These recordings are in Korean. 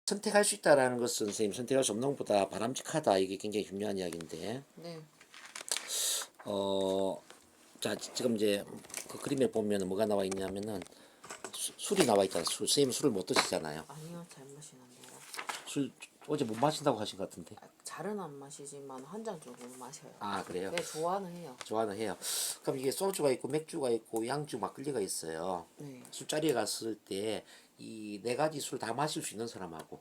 선택할 수 있다라는 것은 선생님 선택할 수 없는 것보다 바람직하다 이게 굉장히 중요한 이야기인데 네. 어, 자 지금 이제 그 그림에 보면 뭐가 나와 있냐면은 술이 나와 있잖아요. 선생님 술을 못 드시잖아요. 아니요, 잘 마시는데요. 술 어제 못 마신다고 하신 것 같은데. 잘은 안 마시지만 한 잔 정도 마셔요. 아 그래요? 네, 좋아는 해요. 좋아는 해요. 그럼 이게 소주가 있고 맥주가 있고 양주 막걸리가 있어요. 네. 술자리에 갔을 때 이 네 가지 술 다 마실 수 있는 사람하고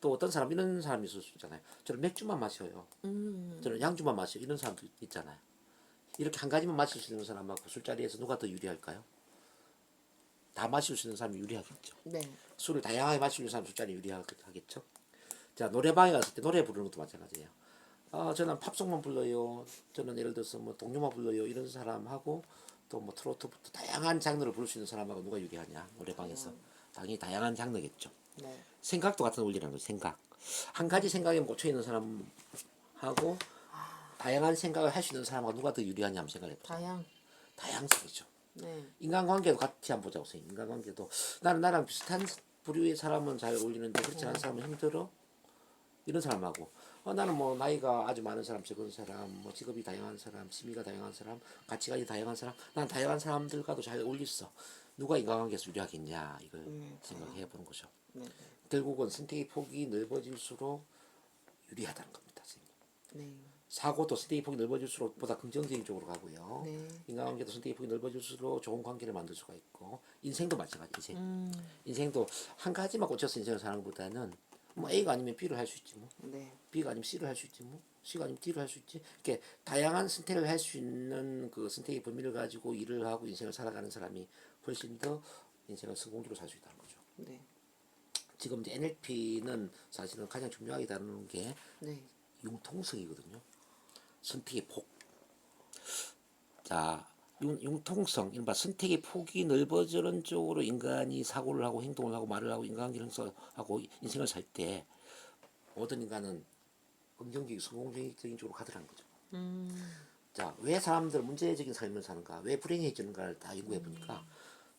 또 어떤 사람 이런 사람이 있을 수 있잖아요. 저는 맥주만 마셔요. 저는 양주만 마셔요. 이런 사람도 있잖아요. 이렇게 한 가지만 마실 수 있는 사람하고 술자리에서 누가 더 유리할까요? 다 마실 수 있는 사람이 유리하겠죠. 네. 술을 다양하게 마실 수 있는 사람이 술자리 유리하겠죠. 자 노래방에 갔을 때 노래 부르는 것도 마찬가지예요. 아 저는 팝송만 불러요. 저는 예를 들어서 뭐 동요만 불러요. 이런 사람하고 또 뭐 트로트부터 다양한 장르를 부를 수 있는 사람하고 누가 유리하냐 노래방에서 당연히 다양한 장르겠죠. 네. 생각도 같은 원리라는 거죠. 생각 한 가지 생각에 꽂혀 있는 사람하고 다양한 생각을 할 수 있는 사람하고 누가 더 유리하냐 한번 생각해 보세요. 다양성이죠. 네. 인간관계도 같이 한번 보자고 선생님. 인간관계도 나랑 비슷한 부류의 사람은 잘 어울리는데 그렇지 않은 사람은 힘들어. 이런 사람하고 나는 뭐 나이가 아주 많은 사람, 적은 사람, 뭐 직업이 다양한 사람, 취미가 다양한 사람, 가치관이 다양한 사람, 난 다양한 사람들과도 잘 어울릴 수 있어. 누가 인간관계에서 유리하겠냐 이걸 생각해 보는 거죠. 네. 결국은 선택의 폭이 넓어질수록 유리하다는 겁니다, 선생님. 네. 사고도 선택의 폭이 넓어질수록 보다 긍정적인 쪽으로 가고요. 네. 인간관계도 선택의 폭이 넓어질수록 좋은 관계를 만들 수가 있고 인생도 마찬가지. 인생도 한 가지만 꽂혀서 인생을 사는 것보다는 뭐 A가 아니면 B를 할 수 있지 뭐. 네. B가 아니면 C를 할 수 있지 뭐. C가 아니면 D를 할 수 있지. 이렇게 다양한 선택을 할 수 있는 그 선택의 범위를 가지고 일을 하고 인생을 살아가는 사람이 훨씬 더 인생을 성공적으로 살 수 있다는 거죠. 네. 지금 이제 NLP는 사실은 가장 중요하게 다루는 게 네. 융통성이거든요. 선택의 폭. 자, 융통성, 이른바 선택의 폭이 넓어지는 쪽으로 인간이 사고를 하고 행동을 하고 말을 하고 인간관계를 형성하고 인생을 살 때 모든 인간은 긍정적인 성공적인 쪽으로 가더라는 거죠. 자, 왜 사람들 문제적인 삶을 사는가, 왜 불행해지는가를 다 연구해 보니까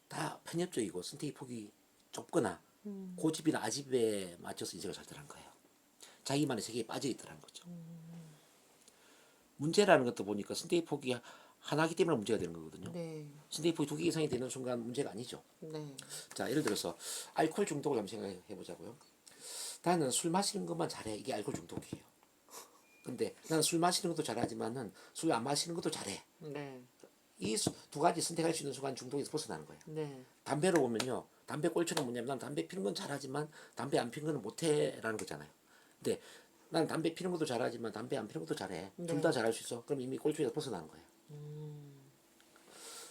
다 편협적이고 선택의 폭이 좁거나 고집이나 아집에 맞춰서 인생을 살더라는 거예요. 자기만의 세계에 빠져 있더라는 거죠. 문제라는 것도 보니까 선택의 폭이 하나이기 때문에 문제가 되는 거거든요. 네. 선택의 폭이 2개 이상이 되는 순간 문제가 아니죠. 네. 자, 예를 들어서 알코올 중독을 한번 생각해 보자고요. 나는 술 마시는 것만 잘해. 이게 알코올 중독이에요. 근데 나는 술 마시는 것도 잘하지만은 술 안 마시는 것도 잘해. 네. 이 두 가지 선택할 수 있는 순간 중독에서 벗어나는 거예요. 네. 담배로 보면요. 담배 꼴처럼 뭐냐면 난 담배 피는 건 잘하지만 담배 안 피는 건 못해라는 거잖아요. 근데 난 담배 피는 것도 잘하지만 담배 안 피는 것도 잘해. 둘 다 잘할 수 있어. 그럼 이미 꼴초에서 벗어나는 거예요.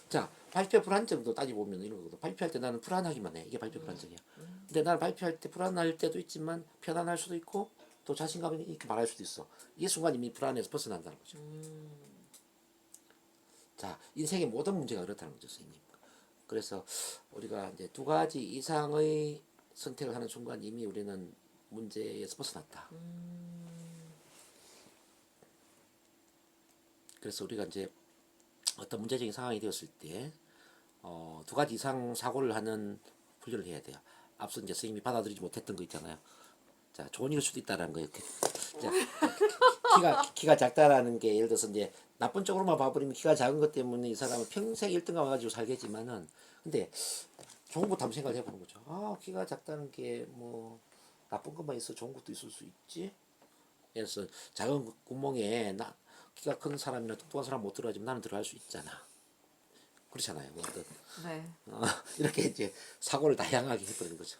자, 발표 불안정도 따지고 보면 이런 거거든. 발표할 때 나는 불안하기만 해. 이게 발표 불안정이야. 근데 나는 발표할 때 불안할 때도 있지만 편안할 수도 있고 또 자신감 있게 말할 수도 있어. 이 순간 이미 불안에서 벗어난다는 거죠. 자, 인생의 모든 문제가 그렇다는 거죠, 선생님. 그래서 우리가 이제 두 가지 이상의 선택을 하는 순간 이미 우리는 문제에서 벗어났다. 그래서 우리가 이제 어떤 문제적인 상황이 되었을 때 두 가지 이상 사고를 하는 훈련을 해야 돼요. 앞서 이제 선생님이 받아들이지 못했던 거 있잖아요. 자, 좋은 일일 수도 있다라는 거예요. 자, 키가 작다라는 게 예를 들어서 이제 나쁜 쪽으로만 봐버리면 키가 작은 것 때문에 이 사람은 평생 1등감 와가지고 살겠지만은 근데 좋은 것도 한번 생각을 해보는 거죠. 아, 키가 작다는 게 뭐 나쁜 것만 있어 좋은 것도 있을 수 있지. 그래서 작은 구멍에 키가 큰 사람이나 똑똑한 사람 못 들어가지만 나는 들어갈 수 있잖아. 그렇잖아요. 네. 이렇게 이제 사고를 다양하게 해버리는 거죠.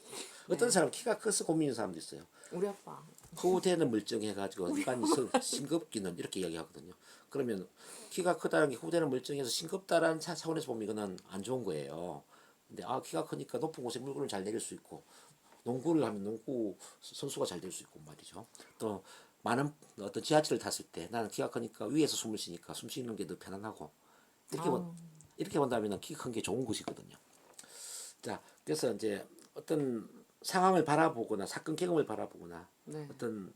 어떤 사람 키가 커서 고민인 사람도 있어요. 우리 아빠. 후대는 멀쩡해가지고 인간이 싱겁기는 이렇게 이야기하거든요. 그러면 키가 크다는 게 후대는 멀쩡해서 싱겁다라는 차원에서 보면 이거는 안 좋은 거예요. 근데 키가 크니까 높은 곳에 물건을 잘 내릴 수 있고 농구를 하면 농구 선수가 잘 될 수 있고 말이죠. 또 많은 어떤 지하철을 탔을 때 나는 키가 크니까 위에서 숨을 쉬니까 숨 쉬는 게 더 편안하고 이렇게 본다면 키 큰 게 좋은 것이거든요. 자, 그래서 이제 어떤 상황을 바라보거나 사건 경험을 바라보거나 네. 어떤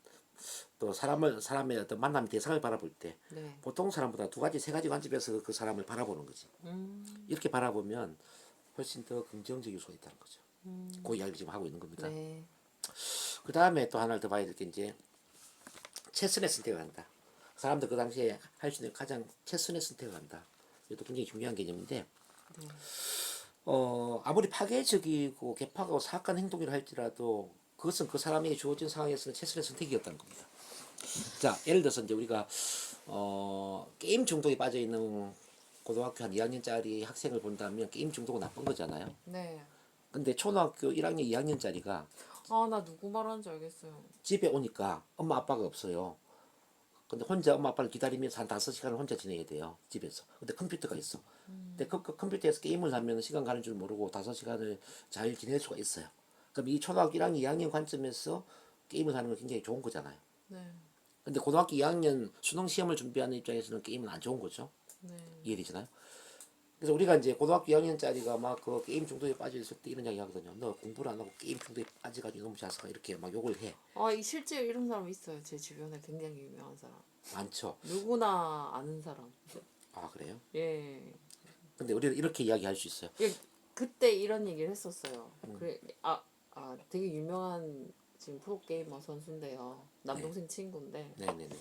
또 사람의 어떤 만남 대상을 바라볼 때 네. 보통 사람보다 두 가지 세 가지 관점에서 그 사람을 바라보는 거지. 이렇게 바라보면 훨씬 더 긍정적일 수가 있다는 거죠. 그 이야기를 지금 하고 있는 겁니다. 네. 그 다음에 또 하나를 더 봐야 될 게 이제 최선의 선택을 한다. 사람들 그 당시에 할 수 있는 가장 최선의 선택을 한다. 이것도 굉장히 중요한 개념인데 네. 아무리 파괴적이고 개파고 사악한 행동이라 할지라도 그것은 그 사람에게 주어진 상황에서는 최선의 선택이었다는 겁니다. 자, 예를 들어서 이제 우리가 게임 중독에 빠져 있는 고등학교 한 2학년짜리 학생을 본다면 게임 중독은 나쁜 거잖아요. 네. 근데 초등학교 1학년, 2학년짜리가 아, 나 누구 말하는지 알겠어요. 집에 오니까 엄마 아빠가 없어요. 근데 혼자 엄마 아빠를 기다리면서 한 5시간을 혼자 지내야 돼요. 집에서. 근데 컴퓨터가 있어. 근데 그 컴퓨터에서 게임을 하면 시간 가는 줄 모르고 5시간을 잘 지낼 수가 있어요. 그럼 이 초등학교 1학년, 2학년 관점에서 게임을 하는 건 굉장히 좋은 거잖아요. 네. 근데 고등학교 2학년 수능 시험을 준비하는 입장에서는 게임은 안 좋은 거죠. 네. 이해되잖아요. 그래서 우리가 이제 고등학교 2학년짜리가 막 그 게임 중독에 빠져 있을 때 이런 이야기 하거든요. 너 공부를 안 하고 게임 중독에 빠져가지고 너무 자서가 이렇게 막 욕을 해. 아, 이 실제 이런 사람 있어요. 제 주변에 굉장히 유명한 사람. 많죠. 누구나 아는 사람. 아, 그래요? 예. 근데 우리는 이렇게 이야기할 수 있어요. 예, 그때 이런 얘기를 했었어요. 그래, 되게 유명한 지금 프로게이머 선수인데요. 남동생 친구인데, 네네네.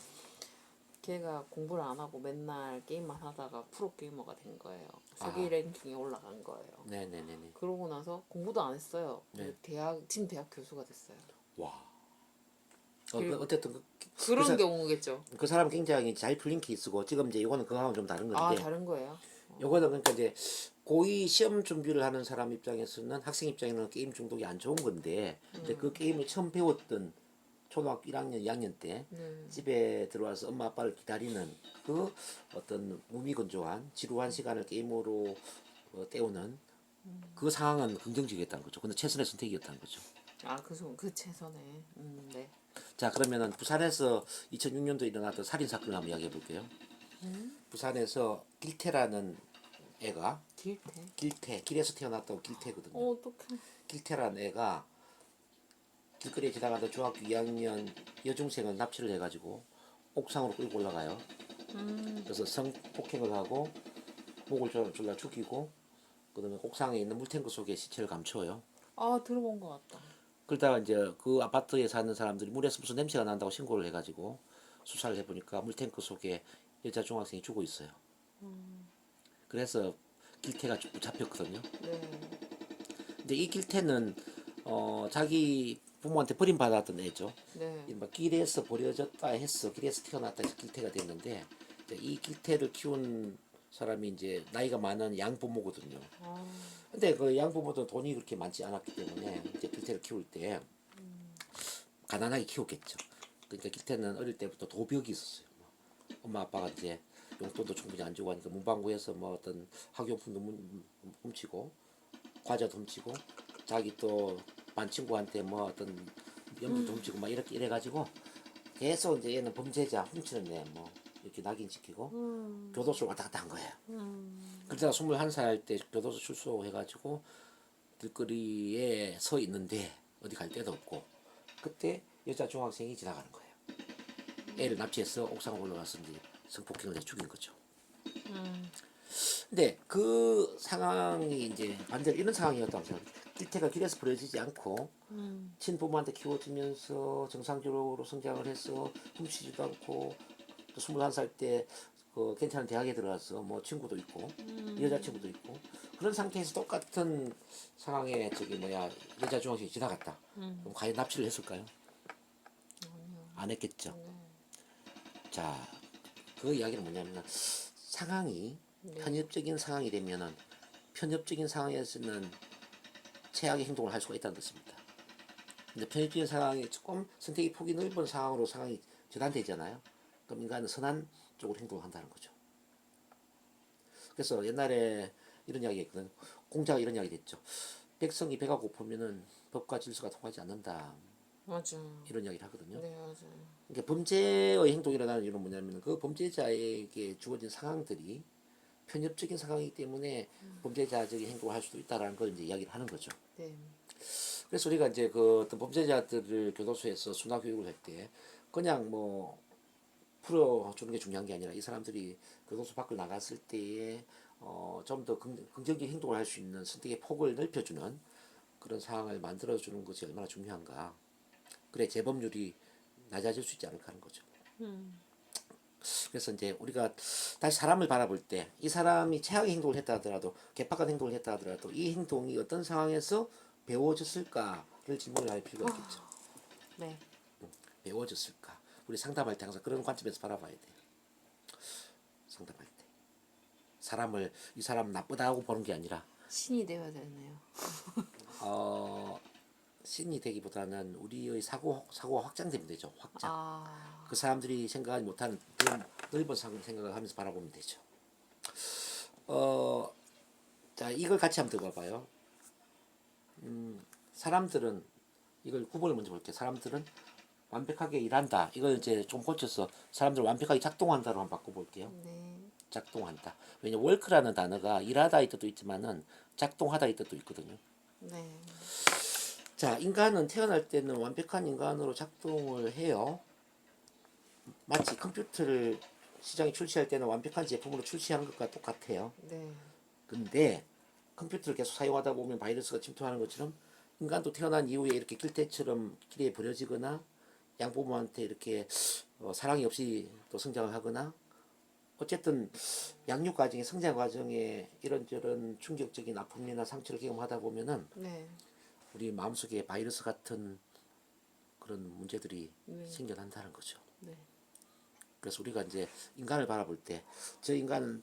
걔가 공부를 안 하고 맨날 게임만 하다가 프로게이머가 된 거예요. 세계 아. 랭킹에 올라간 거예요. 네네네네. 그러고 나서 공부도 안 했어요. 네. 지금 대학 교수가 됐어요. 와. 어쨌든 그런 사- 경우겠죠. 그 사람 굉장히 잘 풀린 케이스고 지금 이제 이거는 그거하고는 좀 다른 아, 건데 다른 거예요? 요거는 그러니까 이제 고2 시험 준비를 하는 사람 입장에서는 학생 입장에는 게임 중독이 안 좋은 건데 근데 그 게임을 처음 배웠던 초등학교 1학년, 2학년 때 네. 집에 들어와서 엄마 아빠를 기다리는 그 어떤 무미건조한 지루한 시간을 게임으로 때우는 그 상황은 긍정적이었다는 거죠. 근데 최선의 선택이었다는 거죠. 아, 그 최선에. 네. 자, 그러면은 부산에서 2006년도에 일어났던 살인 사건을 한번 이야기해 볼게요. 부산에서 길태라는 애가 길에서 태어났다고 길태거든요. 어떡해. 길태라는 애가 길거리에 지나가던 중학교 2학년 여중생을 납치를 해가지고 옥상으로 끌고 올라가요. 그래서 성폭행을 하고 목을 졸라 죽이고 그다음에 옥상에 있는 물탱크 속에 시체를 감춰요. 아, 들어본 것 같다. 그러다가 이제 그 아파트에 사는 사람들이 물에서 무슨 냄새가 난다고 신고를 해가지고 수사를 해보니까 물탱크 속에 여자 중학생이 죽어 있어요. 그래서 길태가 잡혔거든요. 네. 근데 이 길태는 자기 부모한테 버림받았던 애죠. 네. 이른바 길에서 버려졌다 해서 길에서 태어났다 해서 길태가 됐는데 이제 이 길태를 키운 사람이 이제 나이가 많은 양부모거든요. 아, 근데 그 양부모도 돈이 그렇게 많지 않았기 때문에 이제 길태를 키울 때 가난하게 키웠겠죠. 그러니까 길태는 어릴 때부터 도벽이 있었어요. 엄마 아빠가 이제 용돈도 충분히 안 주고 하니까 문방구에서 뭐 어떤 학용품도 훔치고 과자도 훔치고 자기 또 반 친구한테 뭐 어떤 연필도 훔치고 막 이렇게 이래가지고 계속 이제 얘는 범죄자 훔치는 애 뭐 이렇게 낙인시키고 교도소를 왔다 갔다 한 거예요. 그러다가 21살 때 교도소 출소해가지고 길거리에 서 있는데 어디 갈 데도 없고 그때 여자 중학생이 지나가는 거예요. 애를 납치해서 옥상으로 올라가서 이제 성폭행을 해 죽인 거죠. 근데 그 상황이 이제 반대로 이런 상황이었다고 생각해요. 길태가 길에서 버려지지 않고 친부모한테 키워지면서 정상적으로 성장을 해서 훔치지도 않고 또 21살 때 그 괜찮은 대학에 들어가서 뭐 친구도 있고 여자친구도 있고 그런 상태에서 똑같은 상황에 저기 뭐야 여자 중학생이 지나갔다. 그럼 과연 납치를 했을까요? 아니요. 안 했겠죠. 네. 자, 그 이야기는 뭐냐면 상황이 네. 편협적인 상황이 되면은 편협적인 상황에서는 최악의 행동을 할 수가 있다는 뜻입니다. 근데 편협적인 상황이 조금 선택의 폭이 넓은 상황으로 상황이 전환되잖아요. 그럼 인간은 선한 쪽으로 행동을 한다는 거죠. 그래서 옛날에 이런 이야기 했거든. 공자가 이런 이야기 했죠. 백성이 배가 고프면은 법과 질서가 통하지 않는다. 맞아요. 이런 이야기를 하거든요. 네, 맞아요. 그러니까 범죄의 행동이 일어나는 이유는 뭐냐면 그 범죄자에게 주어진 상황들이 편협적인 상황이기 때문에 범죄자적인 행동을 할 수도 있다라는 걸 이제 이야기를 하는 거죠. 네. 그래서 우리가 이제 그 어떤 범죄자들을 교도소에서 순화 교육을 할 때 그냥 뭐 풀어주는 게 중요한 게 아니라 이 사람들이 교도소 밖을 나갔을 때에 좀 더 긍정적인 행동을 할 수 있는 선택의 폭을 넓혀주는 그런 상황을 만들어주는 것이 얼마나 중요한가. 그래 재범률이 낮아질 수 있지 않을까 하는 거죠. 그래서 이제 우리가 다시 사람을 바라볼 때 이 사람이 최악의 행동을 했다 하더라도 개팍한 행동을 했다 하더라도 이 행동이 어떤 상황에서 배워졌을까를 질문을 할 필요가 있겠죠. 네. 배워졌을까? 우리 상담할 때 항상 그런 관점에서 바라봐야 돼요. 상담할 때 사람을 이 사람 나쁘다고 보는 게 아니라 신이 되어야 되네요. 어, 신이 되기보다는 우리의 사고가 확장되면 되죠. 확장. 아, 그 사람들이 생각하지 못하는 넓은 생각을 하면서 바라보면 되죠. 자 이걸 같이 한번 들어봐봐요. 사람들은 이걸 구분을 먼저 볼게요. 사람들은 완벽하게 일한다. 이걸 이제 좀 고쳐서 사람들 완벽하게 작동한다로 한번 바꿔볼게요. 네. 작동한다. 왜냐 work라는 단어가 일하다의 뜻도 있지만은 작동하다의 뜻도 있거든요. 네. 자 인간은 태어날 때는 완벽한 인간으로 작동을 해요. 마치 컴퓨터를 시장에 출시할 때는 완벽한 제품으로 출시하는 것과 똑같아요. 네. 근데 컴퓨터를 계속 사용하다 보면 바이러스가 침투하는 것처럼 인간도 태어난 이후에 이렇게 길때처럼 길에 버려지거나 양부모한테 이렇게 사랑이 없이 또 성장을 하거나 어쨌든 양육 과정에 성장 과정에 이런저런 충격적인 아픔이나 상처를 경험하다 보면은 네. 우리 마음속에 바이러스 같은 그런 문제들이 네. 생겨난다는 거죠. 네. 그래서 우리가 이제 인간을 바라볼 때 저 인간은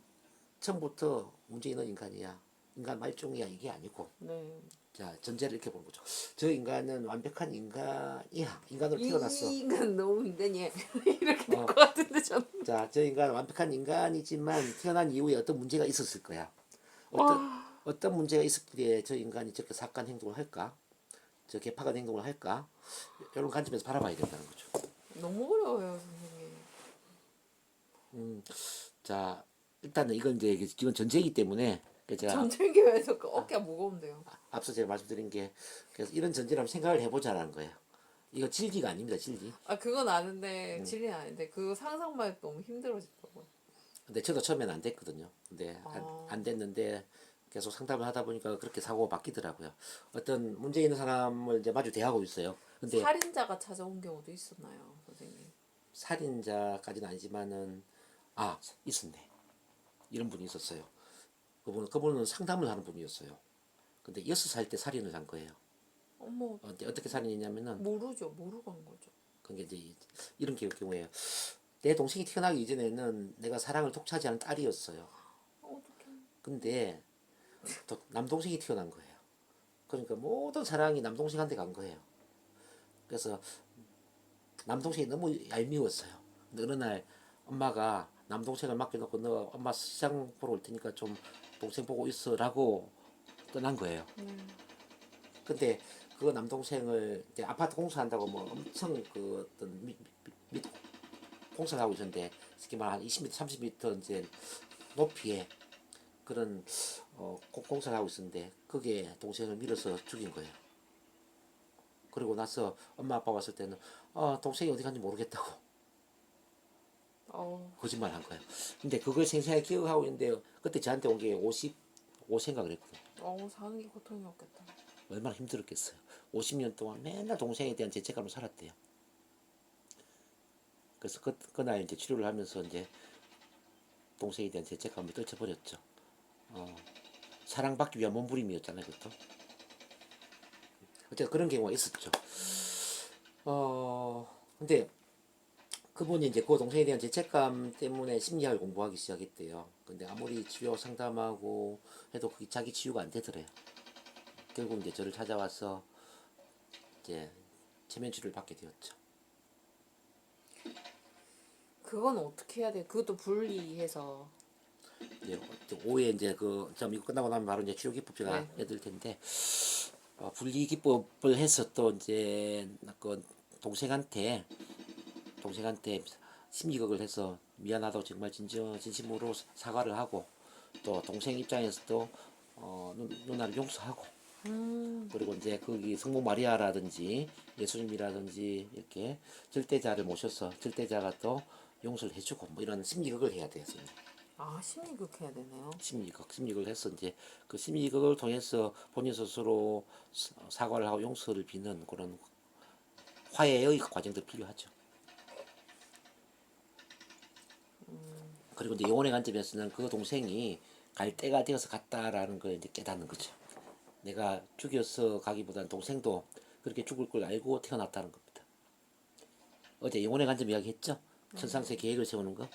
처음부터 문제 있는 인간이야. 인간 말종이야. 이게 아니고. 네. 자, 전제를 이렇게 보는 거죠. 저 인간은 완벽한 인간이야. 인간으로 태어났어. 이 인간 너무 인간이야. 이렇게 될 어. 것 같은데 저는. 자, 저 인간은 완벽한 인간이지만 태어난 이후에 어떤 문제가 있었을 거야. 어떤 문제가 있었기에 저 인간이 저렇게 사악한 행동을 할까? 저 개팍한 행동을 할까? 이런 관점에서 바라봐야 된다는 거죠. 너무 어려워요, 선생님. 자, 일단은 이건 이건 전제이기 때문에 제가 전쟁교회에서 그 어깨가 무거운데요. 앞서 제가 말씀드린 게 그래서 이런 전제를 한번 생각을 해보자라는 거예요. 이거 진리가 아닙니다, 진리. 아, 그건 아는데 진리는 아닌데 그 상상만 해도 너무 힘들어지더라고요. 근데 저도 처음에는 안 됐거든요. 근데 안 됐는데 계속 상담을 하다 보니까 그렇게 사고가 바뀌더라고요. 어떤 문제 있는 사람을 이제 마주 대하고 있어요. 근데 살인자가 찾아온 경우도 있었나요, 선생님? 살인자까지는 아니지만은 있었네. 이런 분이 있었어요. 그분은 상담을 하는 분이었어요. 근데 6살 때 살인을 한 거예요. 어머, 어떻게 살인했냐면은 모르죠. 모르고 한 거죠. 그게 이제 이런 경우에요. 내 동생이 태어나기 이전에는 내가 사랑을 독차지하는 딸이었어요. 어떡해. 근데 또 남동생이 태어난 거예요. 그러니까 모든 사랑이 남동생한테 간 거예요. 그래서 남동생이 너무 얄미웠어요. 근데 어느 날 엄마가 남동생을 맡겨놓고 너 엄마 시장 보러 올 테니까 좀 동생 보고 있어라고 떠난 거예요. 근데 그 남동생을 이제 아파트 공사한다고 뭐 엄청 그 어떤 밑 공사를 하고 있었는데 특히 말한 20m, 30m 이제 높이에 그런 공사를 하고 있었는데 그게 동생을 밀어서 죽인 거예요. 그리고 나서 엄마 아빠 왔을 때는 동생이 어디 갔는지 모르겠다고 거짓말 한 거예요. 근데 그걸 생생하게 기억하고 있는데 그때 저한테 온 게 55세인가 그랬거든요. 사는 게 고통이었겠다. 얼마나 힘들었겠어요. 50년 동안 맨날 동생에 대한 죄책감을 살았대요. 그래서 그날 이제 치료를 하면서 이제 동생에 대한 죄책감을 떨쳐버렸죠. 사랑받기 위한 몸부림이었잖아요, 그것도. 어쨌든 그런 경우가 있었죠. 근데 그분이 이제 그 동생에 대한 죄책감 때문에 심리학을 공부하기 시작했대요. 근데 아무리 치료 상담하고 해도 그게 자기 치유가 안 되더래요. 결국 이제 저를 찾아와서 이제 체면 치료를 받게 되었죠. 그건 어떻게 해야 돼? 그것도 분리해서. 이제 오후에 이제 점 이거 끝나고 나면 바로 이제 치료 기법 제가 네. 해드릴 텐데 분리 기법을 해서 또 이제 그 동생한테 심리극을 해서 미안하다고 정말 진심으로 사과를 하고 또 동생 입장에서도 누나를 용서하고 그리고 이제 거기 성모 마리아라든지 예수님이라든지 이렇게 절대자를 모셔서 절대자가 또 용서를 해주고 뭐 이런 심리극을 해야 돼요. 심리극 해야 되네요. 심리극을 해서 이제 그 심리극을 통해서 본인 스스로 사과를 하고 용서를 비는 그런 화해의 과정들이 필요하죠. 그리고 이제 영혼의 관점에서는 그 동생이 갈 때가 되어서 갔다라는 걸 이제 깨닫는 거죠. 내가 죽여서 가기보다는 동생도 그렇게 죽을 걸 알고 태어났다는 겁니다. 어제 영혼의 관점 이야기했죠? 천상세 계획을 세우는 거.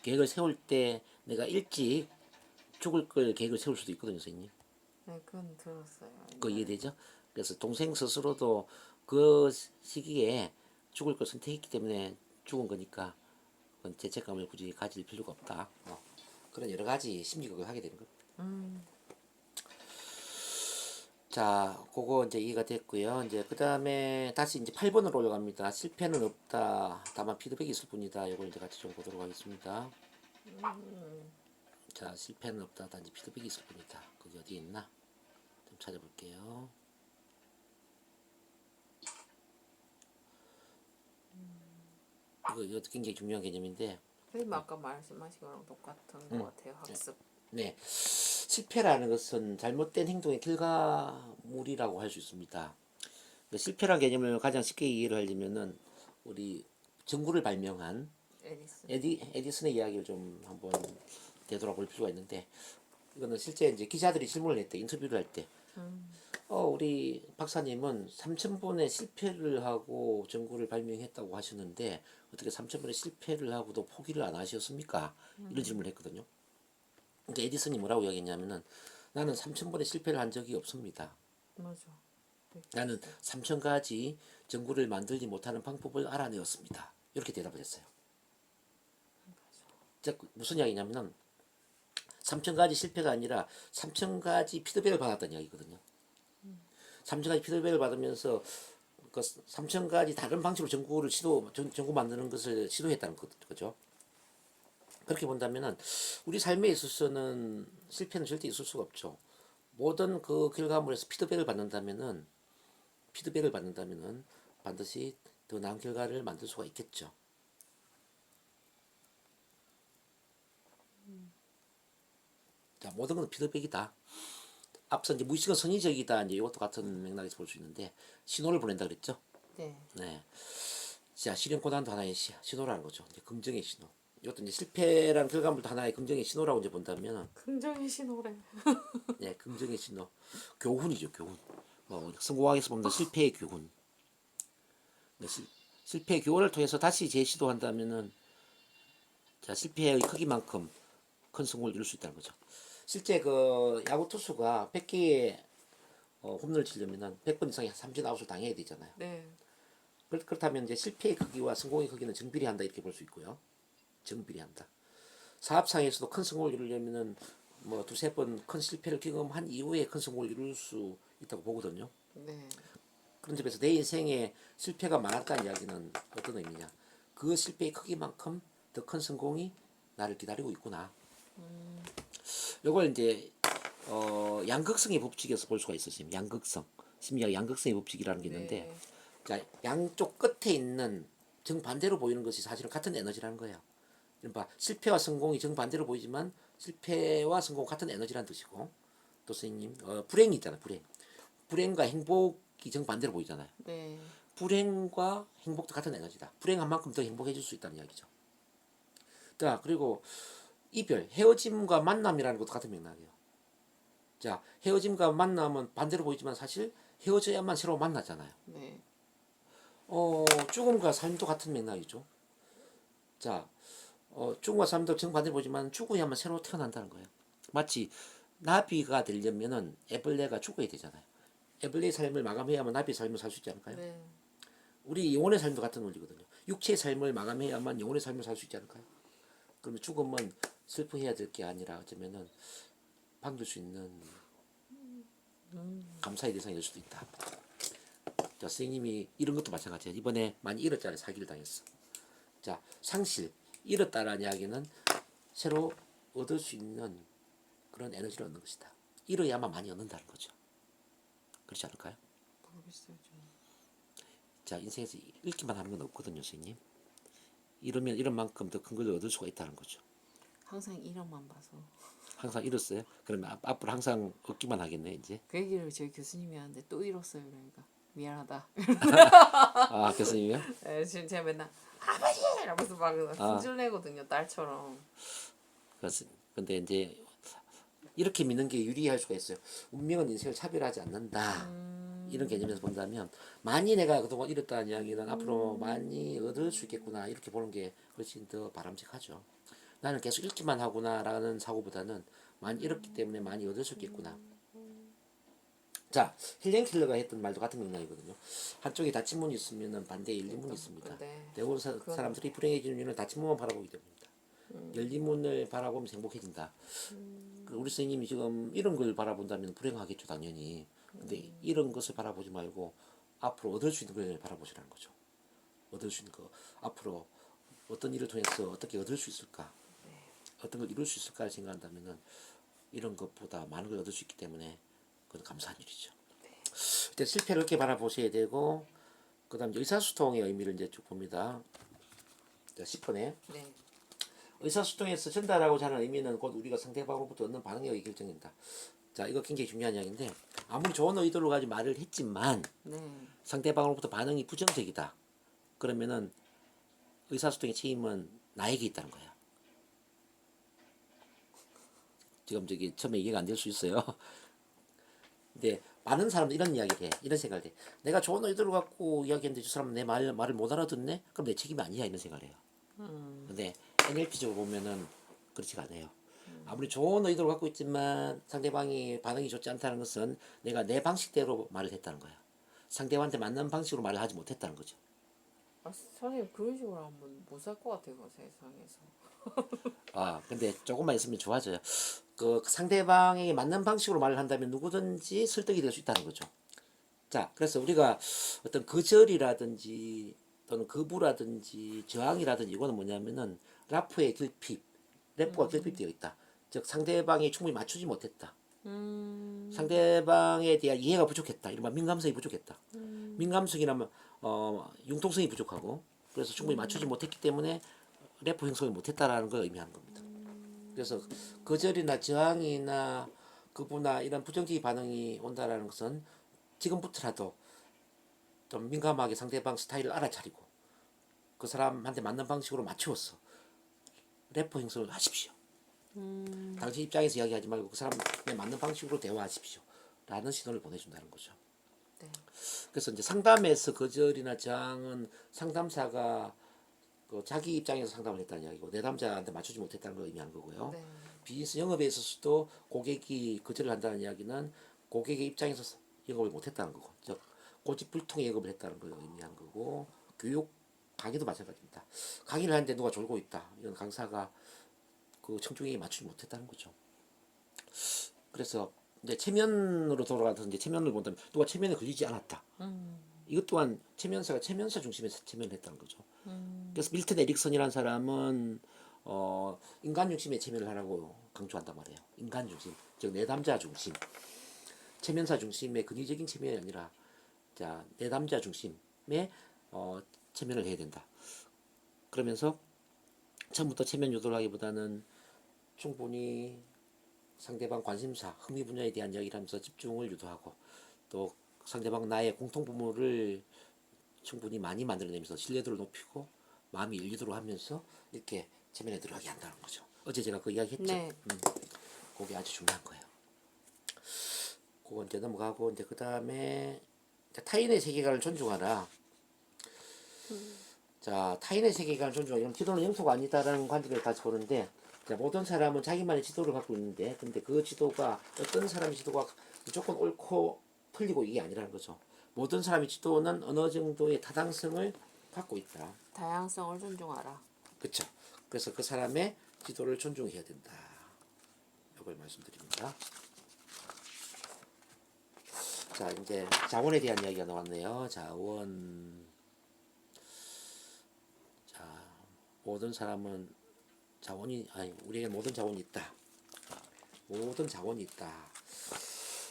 계획을 세울 때 내가 일찍 죽을 걸 계획을 세울 수도 있거든요, 선생님. 네, 그건 들었어요. 그거 이해되죠? 그래서 동생 스스로도 그 시기에 죽을 걸 선택했기 때문에 죽은 거니까 그건 죄책감을 굳이 가질 필요가 없다. 그런 여러 가지 심리극을 하게 되는 겁니다. 자, 그거 이제 이해가 됐고요. 이제 그 다음에 다시 이제 8번으로 올라갑니다. 실패는 없다. 다만 피드백이 있을 뿐이다. 이걸 이제 같이 좀 보도록 하겠습니다. 자, 실패는 없다. 단지 피드백이 있을 뿐이다. 그게 어디에 있나? 좀 찾아볼게요. 이거 굉장히 중요한 개념인데, 선생님 아까 말씀하신 거랑 똑같은 것 같아요. 학습. 네, 실패라는 것은 잘못된 행동의 결과물이라고 할 수 있습니다. 실패라는 개념을 가장 쉽게 이해를 하려면은 우리 전구를 발명한 에디슨. 에디슨의 이야기를 좀 한번 되돌아볼 필요가 있는데, 이거는 실제 이제 기자들이 질문을 했대, 인터뷰를 할 때. 우리 박사님은 3,000번의 실패를 하고 전구를 발명했다고 하셨는데 어떻게 3,000번의 실패를 하고도 포기를 안 하셨습니까? 이런 질문을 했거든요. 그러니까 에디슨이 뭐라고 이야기했냐면은 나는 3,000번의 실패를 한 적이 없습니다. 맞아. 네. 나는 3,000가지 전구를 만들지 못하는 방법을 알아내었습니다. 이렇게 대답을 했어요. 즉 무슨 이야기냐면은 3,000가지 실패가 아니라 3,000가지 피드백을 받았다는 이야기거든요. 3,000가지 피드백을 받으면서 그 3,000가지 다른 방식으로 전구 만드는 것을 시도했다는 거죠. 그렇게 본다면은 우리 삶에 있어서는 실패는 절대 있을 수가 없죠. 모든 그 결과물에서 피드백을 받는다면은 반드시 더 나은 결과를 만들 수가 있겠죠. 자, 모든 건 피드백이다. 앞서 이제 무의식은 선의적이다. 이제 이것도 같은 맥락에서 볼 수 있는데 신호를 보낸다 그랬죠. 네. 네. 자, 실현 고난도 하나의 신호라는 거죠. 이제 긍정의 신호. 이것도 이제 실패라는 결과물도 하나의 긍정의 신호라고 이제 본다면, 긍정의 신호래. 네, 긍정의 신호. 교훈이죠, 교훈. 성공하겠어 보면 실패의 교훈. 네, 실패의 교훈을 통해서 다시 재시도한다면은, 자, 실패의 크기만큼 큰 성공을 이룰 수 있다는 거죠. 실제 그 야구 투수가 100개의 홈런을 치려면은 100번 이상의 삼진 아웃을 당해야 되잖아요. 네. 그렇다면 이제 실패의 크기와 성공의 크기는 정비례한다 이렇게 볼 수 있고요. 정비례한다. 사업상에서도 큰 성공을 이루려면은 뭐 두세 번 큰 실패를 경험한 이후에 큰 성공을 이룰 수 있다고 보거든요. 네. 그런 점에서 내 인생에 실패가 많았다는 이야기는 어떤 의미냐? 그 실패의 크기만큼 더 큰 성공이 나를 기다리고 있구나. 이걸 이제 양극성의 법칙에서 볼 수가 있어요. 양극성. 심리학 양극성의 법칙이라는 게 있는데, 네. 자, 양쪽 끝에 있는 정반대로 보이는 것이 사실은 같은 에너지라는 거예요. 그러니까 실패와 성공이 정반대로 보이지만 실패와 성공 같은 에너지라는 뜻이고, 또 선생님 불행이 있잖아요. 불행과 행복이 정반대로 보이잖아요. 네. 불행과 행복도 같은 에너지다. 불행한 만큼 더 행복해질 수 있다는 이야기죠. 자, 그리고 이별, 헤어짐과 만남이라는 것도 같은 맥락이에요. 자, 헤어짐과 만남은 반대로 보이지만 사실 헤어져야만 새로 만나잖아요. 네. 죽음과 삶도 같은 맥락이죠. 자, 죽음과 삶도 정반대로 보지만 죽어야만 새로 태어난다는 거예요. 마치 나비가 되려면은 애벌레가 죽어야 되잖아요. 애벌레의 삶을 마감해야만 나비의 삶을 살 수 있지 않을까요? 네. 우리 영혼의 삶도 같은 원리거든요. 육체의 삶을 마감해야만 영혼의 삶을 살 수 있지 않을까요? 그러면 죽음은 슬퍼해야 될 게 아니라 어쩌면은 반길 수 있는 감사의 대상이 될 수도 있다. 자, 선생님이 이런 것도 마찬가지야. 이번에 많이 잃었잖아요. 사기를 당했어. 자, 상실, 잃었다라는 이야기는 새로 얻을 수 있는 그런 에너지를 얻는 것이다. 잃어야만 많이 얻는다는 거죠. 그렇지 않을까요? 모르겠어요. 좀. 자, 인생에서 잃기만 하는 건 없거든요, 선생님. 이러면 이런 만큼 더 큰 걸 얻을 수가 있다는 거죠. 항상 이력만 봐서. 항상 잃었어요? 그러면 앞으로 항상 얻기만 하겠네, 이제. 그 얘기를 저희 교수님이 하는데 또 잃었어요. 그러니까 미안하다. 아, 교수님이요? 예, 지금 제가 맨날 아버지 이러면서 막 승질 내거든요, 딸처럼. 그래서 근데 이제 이렇게 믿는 게 유리할 수가 있어요. 운명은 인생을 차별하지 않는다. 이런 개념에서 본다면 많이 내가 그동안 잃었다는 이야기는 앞으로 많이 얻을 수 있겠구나 이렇게 보는 게 훨씬 더 바람직하죠. 나는 계속 잃기만 하구나라는 사고보다는 많이 잃었기 때문에 많이 얻을 수 있겠구나. 자, 힐링 킬러가 했던 말도 같은 맥락이거든요. 한쪽에 닫힌 문이 있으면 반대에 열린 문이 있습니다. 근데 대부분 사람들이 불행해지는 이유는 닫힌 문만 바라보기 때문입니다. 열린 문을 바라보면서 행복해진다. 그 우리 선생님이 지금 이런 걸 바라본다면 불행하겠죠, 당연히. 근데 이런 것을 바라보지 말고 앞으로 얻을 수 있는 걸 바라보시라는 거죠. 얻을 수 있는 거. 앞으로 어떤 일을 통해서 어떻게 얻을 수 있을까? 어떤 걸 이룰 수 있을까를 생각한다면은 이런 것보다 많은 걸 얻을 수 있기 때문에 그건 감사한 일이죠. 일단 실패를 이렇게 바라보셔야 되고, 그 다음 의사소통의 의미를 이제 쭉 봅니다. 자, 10번에 네. 의사소통에서 전달하고자 하는 의미는 곧 우리가 상대방으로부터 얻는 반응에 의해 결정된다. 자, 이거 굉장히 중요한 이야기인데 아무리 좋은 의도로 가지고 말을 했지만 네. 상대방으로부터 반응이 부정적이다. 그러면은 의사소통의 책임은 나에게 있다는 거야. 지금 저기 처음에 이해가 안 될 수 있어요. 근데 많은 사람들 이런 이야기를 해. 이런 생각을 해. 내가 좋은 의도를 갖고 이야기했는데 저 사람은 내 말을 못 알아듣네? 그럼 내 책임이 아니야. 이런 생각을 해요. 근데 NLP적으로 보면은 그렇지가 않아요. 아무리 좋은 의도를 갖고 있지만 상대방이 반응이 좋지 않다는 것은 내가 내 방식대로 말을 했다는 거야. 상대방한테 맞는 방식으로 말을 하지 못했다는 거죠. 아, 선생님 그런 식으로 하면 못 살 것 같아요, 세상에서. 아, 근데 조금만 있으면 좋아져요. 그 상대방에게 맞는 방식으로 말을 한다면 누구든지 설득이 될 수 있다는 거죠. 자, 그래서 우리가 어떤 거절이라든지 또는 거부라든지 저항이라든지 이거는 뭐냐면은 라프의 결핍, 래퍼가 결핍되어 있다. 즉 상대방이 충분히 맞추지 못했다. 상대방에 대한 이해가 부족했다. 이른바 민감성이 부족했다. 민감성이라면 융통성이 부족하고 그래서 충분히 맞추지 못했기 때문에 래퍼 형성을 못했다라는 걸 의미하는 겁니다. 그래서 거절이나 저항이나 거부나 이런 부정적인 반응이 온다라는 것은 지금부터라도 좀 민감하게 상대방 스타일을 알아차리고 그 사람한테 맞는 방식으로 맞추어서 래퍼 형성을 하십시오. 당신 입장에서 이야기하지 말고 그 사람에 맞는 방식으로 대화하십시오. 라는 신호를 보내준다는 거죠. 네. 그래서 이제 상담에서 거절이나 저항은 상담사가 그 자기 입장에서 상담을 했다는 이야기고 내담자한테 맞추지 못했다는 걸 의미하는 거고요. 네. 비즈니스 영업에 있어서도 고객이 거절을 한다는 이야기는 고객의 입장에서 영업을 못했다는 거고, 즉 고집불통의 영업을 했다는 걸 의미한 거고, 교육 강의도 마찬가지입니다. 강의를 하는데 누가 졸고 있다. 이건 강사가 그 청중에게 맞추지 못했다는 거죠. 그래서 이제 체면으로 돌아가서 이제 체면을 본다면 누가 체면에 걸리지 않았다. 이것 또한 체면사가 체면사 중심에서 체면을 했다는 거죠. 그래서 밀턴 에릭슨이라는 사람은 인간 중심의 체면을 하라고 강조한단 말이에요. 인간 중심, 즉 내담자 중심, 체면사 중심의 근위적인 체면이 아니라 자 내담자 중심의 체면을 해야 된다. 그러면서 처음부터 체면 유도를 하기보다는 충분히 상대방 관심사, 흥미 분야에 대한 이야기를 하면서 집중을 유도하고 또 상대방 나의 공통 부모를 충분히 많이 만들어내면서 신뢰도를 높이고 마음이 열리도록 하면서 이렇게 체면에 들어가게 한다는 거죠. 어제 제가 그 이야기 했죠. 네. 그게 아주 중요한 거예요. 그거 이제 넘어가고 이제 그 다음에 타인의 세계관을 존중하라. 자, 타인의 세계관을 존중하라. 이건 지도는 영토가 아니다라는 관점을 같이 보는데 자, 모든 사람은 자기만의 지도를 갖고 있는데 근데 그 지도가 어떤 사람의 지도가 무조건 옳고 틀리고 이게 아니라는 거죠. 모든 사람의 지도는 어느 정도의 타당성을 갖고 있다. 다양성을 존중하라. 그렇죠. 그래서 그 사람의 지도를 존중해야 된다. 이걸 말씀드립니다. 자, 이제 자원에 대한 이야기가 나왔네요. 자원. 자, 모든 사람은 우리에게 모든 자원이 있다. 모든 자원이 있다.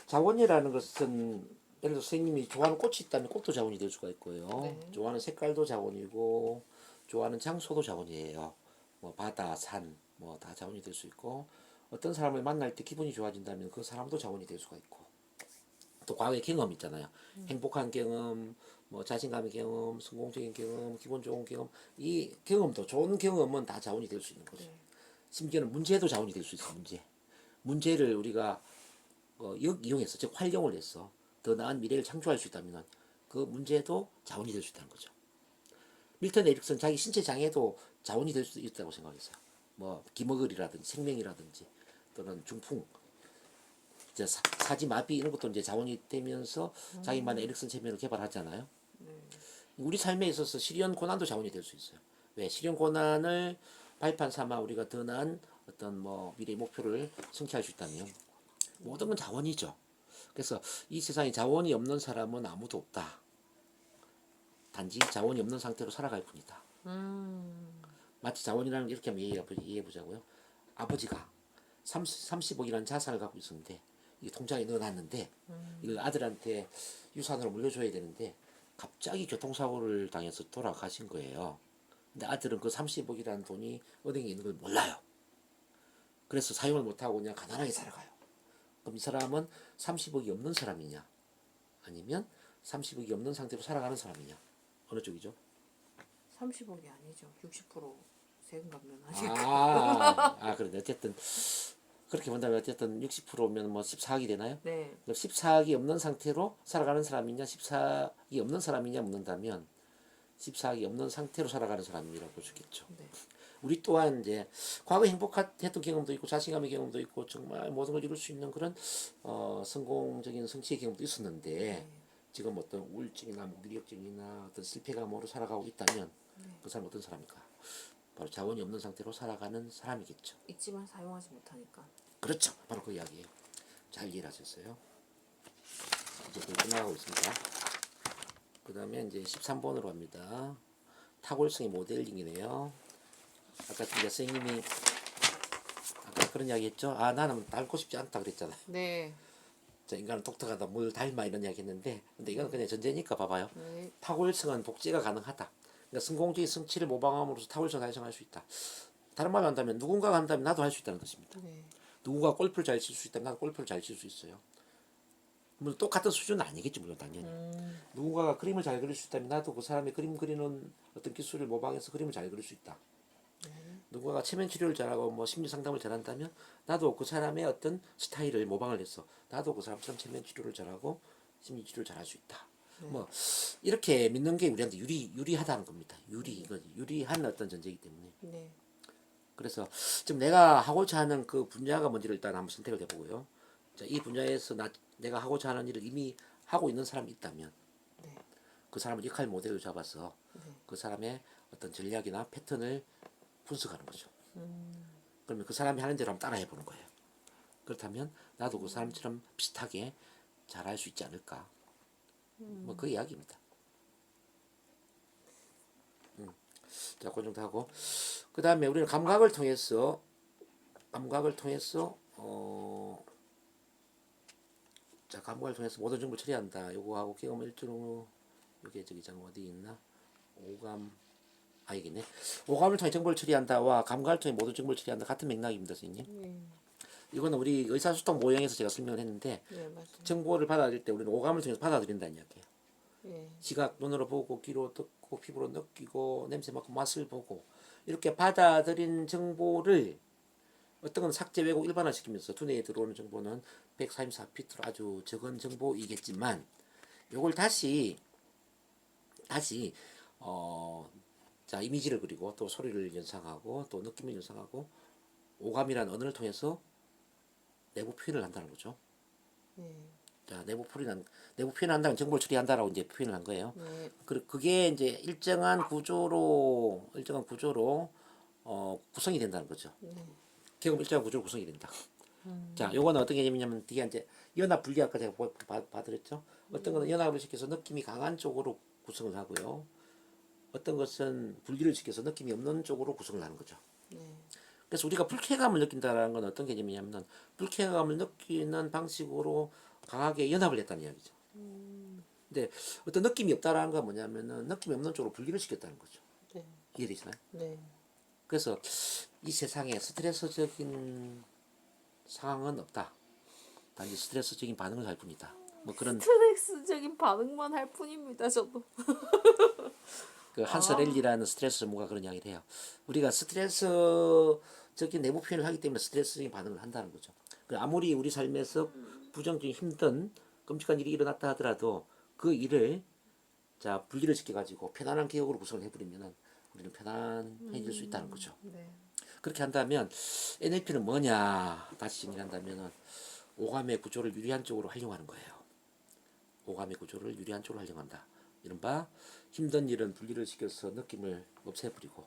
자원이라는 것은 예를 들어 선생님이 좋아하는 꽃이 있다면 꽃도 자원이 될 수가 있고요. 네. 좋아하는 색깔도 자원이고 좋아하는 장소도 자원이에요. 뭐 바다, 산, 뭐 다 자원이 될 수 있고 어떤 사람을 만날 때 기분이 좋아진다면 그 사람도 자원이 될 수가 있고 또 과거의 경험 있잖아요. 행복한 경험, 뭐 자신감의 경험, 성공적인 경험, 기분 좋은 경험. 이 경험도 좋은 경험은 다 자원이 될 수 있는 거죠. 네. 심지어는 문제도 자원이 될 수 있어. 문제를 우리가 이용해서 즉 활용을 해서 더 나은 미래를 창조할 수 있다면 그 문제도 자원이 될 수 있다는 거죠. 밀턴 에릭슨 자기 신체 장애도 자원이 될 수 있다고 생각했어요. 뭐 기머글이라든지 생명이라든지 또는 중풍, 이제 사지 마비 이런 것도 이제 자원이 되면서 자기만의 에릭슨 체면을 개발하잖아요. 우리 삶에 있어서 실현 고난도 자원이 될 수 있어요. 왜 실현 고난을 발판 삼아 우리가 더 나은 어떤 뭐 미래 목표를 성취할 수 있다면 모든 건 자원이죠. 그래서 이 세상에 자원이 없는 사람은 아무도 없다. 단지 자원이 없는 상태로 살아갈 뿐이다. 마치 자원이라는 게 이렇게 한번 이해해 보자고요. 아버지가 30억이라는 자산을 갖고 있었는데 이 통장에 넣어놨는데 이걸 아들한테 유산으로 물려줘야 되는데 갑자기 교통사고를 당해서 돌아가신 거예요. 근데 아들은 그 30억이라는 돈이 은행에 있는 걸 몰라요. 그래서 사용을 못하고 그냥 가난하게 살아가요. 그럼 이 사람은 30억이 없는 사람이냐 아니면 30억이 없는 상태로 살아가는 사람이냐 어느 쪽이죠? 30억이 아니죠. 60% 세금 감면하니까. 그런데 어쨌든 그렇게 본다면 어쨌든 60%면 뭐 14억이 되나요? 네. 그럼 14억이 없는 상태로 살아가는 사람이냐 14억이 없는 사람이냐 묻는다면 14억이 없는 상태로 살아가는 사람이라고 볼 수 있겠죠. 네. 우리 또한 이제 과거 행복했던 경험도 있고 자신감의 경험도 있고 정말 모든 걸 이룰 수 있는 그런 성공적인 성취의 경험도 있었는데 지금 어떤 우울증이나 무기력증이나 어떤 실패감으로 살아가고 있다면 그 사람 어떤 사람일까? 바로 자원이 없는 상태로 살아가는 사람이겠죠. 있지만 사용하지 못하니까. 그렇죠. 바로 그 이야기예요. 잘 이해를 하셨어요. 이제 거의 끝나가고 있습니다. 그 다음에 이제 13번으로 갑니다. 탁월성의 모델링이네요. 아까 이제 선생님이 아까 그런 이야기 했죠. 나는 닮고 싶지 않다 그랬잖아요. 네. 자, 인간은 독특하다, 뭘 닮아 이런 이야기 했는데 근데 이건 그냥 전제니까 봐봐요. 네. 탁월성은 복제가 가능하다. 그러니까 성공적인 성취를 모방함으로써 탁월성을 달성할 수 있다. 다른 말로 한다면 누군가가 한다면 나도 할 수 있다는 것입니다. 네. 누군가 골프를 잘 칠 수 있다면 나도 골프를 잘 칠 수 있어요. 물론 똑같은 수준은 아니겠지 물론 당연히. 누군가가 그림을 잘 그릴 수 있다면 나도 그 사람의 그림 그리는 어떤 기술을 모방해서 그림을 잘 그릴 수 있다. 누군가가 체면 치료를 잘하고 뭐 심리 상담을 잘한다면 나도 그 사람의 어떤 스타일을 모방을 해서 나도 그 사람처럼 체면 치료를 잘하고 심리 치료를 잘할 수 있다. 뭐 이렇게 믿는 게 우리한테 유리하다는 겁니다. 유리한 어떤 전제이기 때문에. 네. 그래서 지금 내가 하고자 하는 그 분야가 뭔지를 일단 한번 선택을 해보고요. 자, 이 분야에서 내가 하고자 하는 일을 이미 하고 있는 사람이 있다면 네. 그 사람을 역할 모델로 잡아서 그 사람의 어떤 전략이나 패턴을 분석하는 거죠. 그러면 그 사람이 하는 대로 한번 따라해 보는 거예요. 그렇다면 나도 그 사람처럼 비슷하게 잘할 수 있지 않을까. 뭐 그 이야기입니다. 자, 그 정도 하고 그 다음에 우리는 감각을 통해서 자, 감각을 통해서 모든 정보를 처리한다. 요거하고 경험 일주로 요게 저기 장 어디 있나? 오감 이겠네. 오감을 통해 정보를 처리한다와 감각을 통해 모든 정보를 처리한다 같은 맥락입니다, 선생님. 이거는 우리 의사소통 모형에서 제가 설명을 했는데 네, 맞아요. 정보를 받아들일 때 우리는 오감을 통해서 받아들인다는 이야기예요. 예. 시각, 눈으로 보고 귀로 듣고 피부로 느끼고 냄새 맡고 맛을 보고 이렇게 받아들인 정보를 어떤 건 삭제 왜곡 일반화시키면서 두뇌에 들어오는 정보는 144피트로 아주 적은 정보이겠지만 요걸 다시 자, 이미지를 그리고 또 소리를 연상하고 또 느낌을 연상하고 오감이라는 언어를 통해서 내부 표현을 한다는 거죠. 예. 자, 내부 표현한다는 정보를 처리한다라고 이제 표현을 한 거예요. 네. 그게 이제 일정한 구조로 구성이 된다는 거죠. 경험 일정한 구조로 구성이 된다. 자, 요거는 어떤 개념이냐면 뒤에 이제 연합 분리 아까 제가 봐드렸죠. 어떤 거는 연합을 시켜서 느낌이 강한 쪽으로 구성을 하고요. 어떤 것은 분리를 시켜서 느낌이 없는 쪽으로 구성을 하는 거죠. 네. 그래서 우리가 불쾌감을 느낀다는 건 어떤 개념이냐면 불쾌감을 느끼는 방식으로 강하게 연합을 했다는 이야기죠. 근데 어떤 느낌이 없다라는 건 뭐냐면은 느낌이 없는 쪽으로 분리를 시켰다는 거죠. 네. 이해되시나요? 네. 그래서 이 세상에 스트레스적인 상황은 없다. 단지 스트레스적인 반응을 할 뿐이다. 뭐 그런 스트레스적인 반응만 할 뿐입니다. 저도. 그 한서렐리라는 스트레스 전문가 그런 이야기를 해요. 우리가 스트레스적인 내부 표현을 하기 때문에 스트레스적인 반응을 한다는 거죠. 그 아무리 우리 삶에서 부정적인 힘든 끔찍한 일이 일어났다 하더라도 그 일을 자 분리를 시켜가지고 편안한 기억으로 구성을 해버리면은 우리는 편안해질 수 있다는 거죠. 네. 그렇게 한다면 NLP는 뭐냐 다시 정리한다면은 오감의 구조를 유리한 쪽으로 활용하는 거예요. 오감의 구조를 유리한 쪽으로 활용한다. 이른바 힘든 일은 분리를 시켜서 느낌을 없애버리고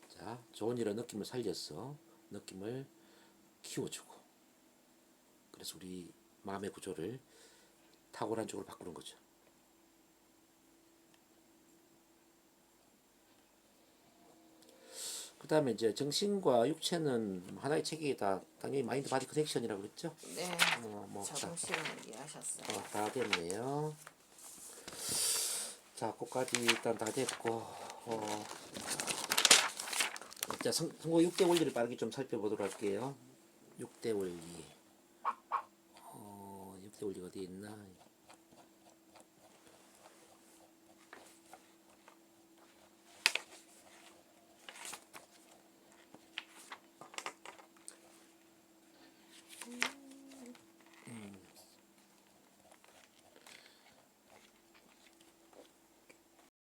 자 좋은 일은 느낌을 살려서 느낌을 키워주고 그래서 우리 마음의 구조를 탁월한 쪽으로 바꾸는 거죠. 그 다음에 이제 정신과 육체는 하나의 체계이다. 당연히 마인드 바디 커넥션이라고 그랬죠. 네. 뭐 자동 실험 얘기하셨어요. 다 됐네요. 자, 그까지 일단 다 됐고, 자, 선거 6대 원리를 빠르게 좀 살펴보도록 할게요. 6대 원리. 6대 원리 어디 있나?